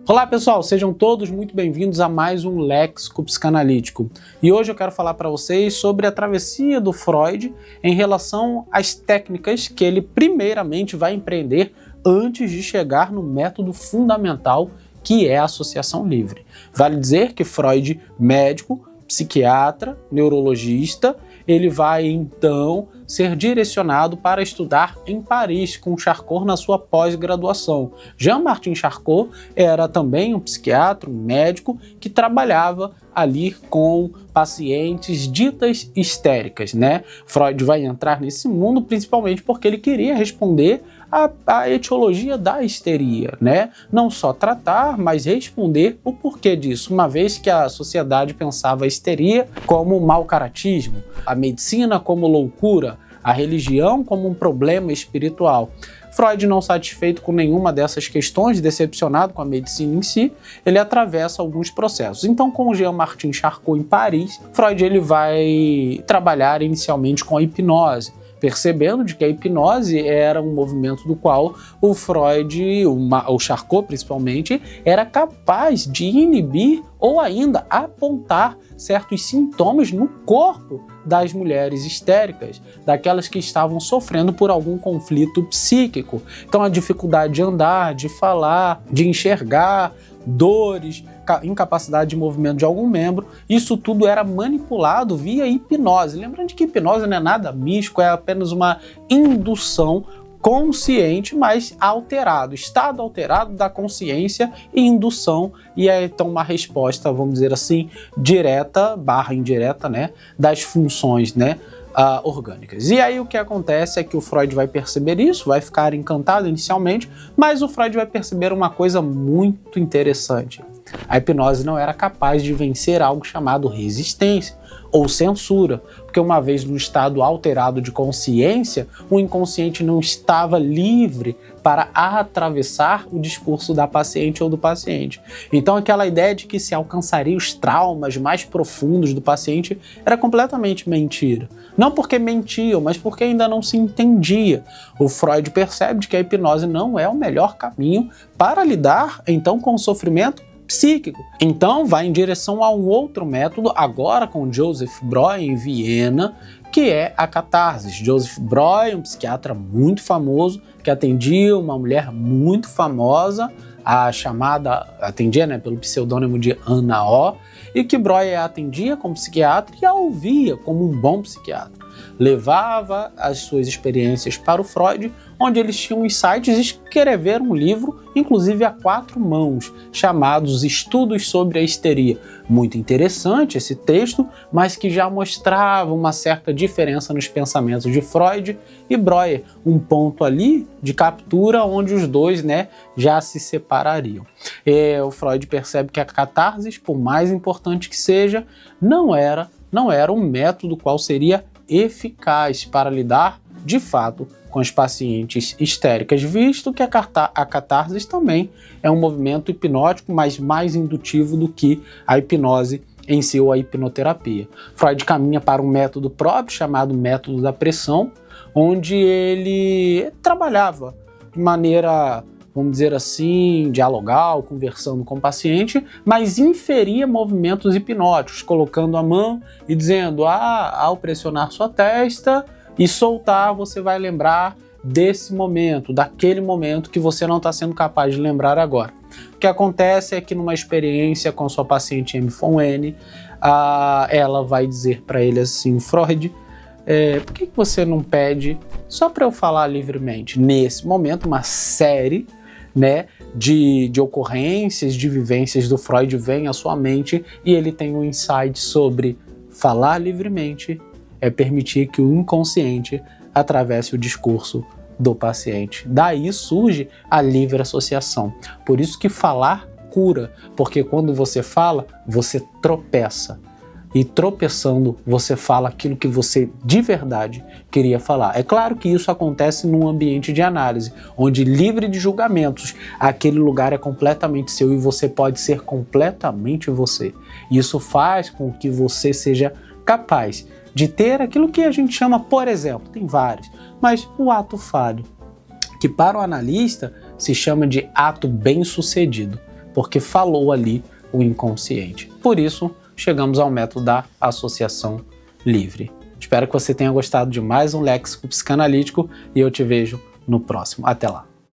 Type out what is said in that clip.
Olá pessoal, sejam todos muito bem-vindos a mais um Léxico Psicanalítico. E hoje eu quero falar para vocês sobre a travessia do Freud em relação às técnicas que ele primeiramente vai empreender antes de chegar no método fundamental que é a associação livre. Vale dizer que Freud, médico, psiquiatra, neurologista, ele vai então ser direcionado para estudar em Paris com Charcot na sua pós-graduação. Jean-Martin Charcot era também um psiquiatra, um médico que trabalhava ali com pacientes ditas histéricas, né? Freud vai entrar nesse mundo principalmente porque ele queria responder à etiologia da histeria, né? Não só tratar, mas responder o porquê disso, uma vez que a sociedade pensava a histeria como mau caratismo, a medicina como loucura, a religião como um problema espiritual. Freud, não satisfeito com nenhuma dessas questões, decepcionado com a medicina em si, ele atravessa alguns processos. Então, com o Jean-Martin Charcot em Paris, Freud ele vai trabalhar inicialmente com a hipnose, percebendo de que a hipnose era um movimento do qual o Freud, o Charcot principalmente, era capaz de inibir ou ainda apontar certos sintomas no corpo das mulheres histéricas, daquelas que estavam sofrendo por algum conflito psíquico. Então a dificuldade de andar, de falar, de enxergar, dores, incapacidade de movimento de algum membro, isso tudo era manipulado via hipnose. Lembrando de que hipnose não é nada místico, é apenas uma indução consciente, mas alterado, estado alterado da consciência e indução, e é então uma resposta, vamos dizer assim, direta / indireta, né, das funções, né, orgânicas. E aí o que acontece é que o Freud vai perceber isso, vai ficar encantado inicialmente, mas o Freud vai perceber uma coisa muito interessante. A hipnose não era capaz de vencer algo chamado resistência ou censura, porque uma vez no estado alterado de consciência, o inconsciente não estava livre para atravessar o discurso da paciente ou do paciente. Então aquela ideia de que se alcançaria os traumas mais profundos do paciente era completamente mentira. Não porque mentiam, mas porque ainda não se entendia. O Freud percebe que a hipnose não é o melhor caminho para lidar então com o sofrimento psíquico. Então vai em direção a um outro método, agora com Joseph Breuer em Viena, que é a catarse. Joseph Breuer, um psiquiatra muito famoso, que atendia uma mulher muito famosa, atendia, né, pelo pseudônimo de Ana O, e que Breuer atendia como psiquiatra e a ouvia como um bom psiquiatra. Levava as suas experiências para o Freud, onde eles tinham insights e escreveram um livro, inclusive a 4 mãos, chamados Estudos sobre a Histeria. Muito interessante esse texto, mas que já mostrava uma certa diferença nos pensamentos de Freud e Breuer, um ponto ali de captura onde os dois, né, já se separariam. O Freud percebe que a catarse, por mais importante que seja, não era um método qual seria eficaz para lidar, de fato, com as pacientes histéricas, visto que a catarse também é um movimento hipnótico, mas mais indutivo do que a hipnose em si ou a hipnoterapia. Freud caminha para um método próprio, chamado método da pressão, onde ele trabalhava de maneira, vamos dizer assim, dialogal, conversando com o paciente, mas inferia movimentos hipnóticos, colocando a mão e dizendo, ao pressionar sua testa e soltar, você vai lembrar desse momento, daquele momento que você não está sendo capaz de lembrar agora. O que acontece é que numa experiência com sua paciente M. von N, ela vai dizer para ele assim, Freud, por que você não pede só para eu falar livremente? Nesse momento, uma série, né, de ocorrências, de vivências do Freud vem à sua mente e ele tem um insight sobre falar livremente é permitir que o inconsciente atravesse o discurso do paciente. Daí surge a livre associação. Por isso que falar cura, porque quando você fala, você tropeça. E tropeçando, você fala aquilo que você de verdade queria falar. É claro que isso acontece num ambiente de análise, onde livre de julgamentos, aquele lugar é completamente seu e você pode ser completamente você. Isso faz com que você seja capaz de ter aquilo que a gente chama, por exemplo, tem vários, mas o ato falho, que para o analista se chama de ato bem-sucedido. porque falou ali o inconsciente. Por isso, chegamos ao método da associação livre. Espero que você tenha gostado de mais um léxico psicanalítico e eu te vejo no próximo. Até lá!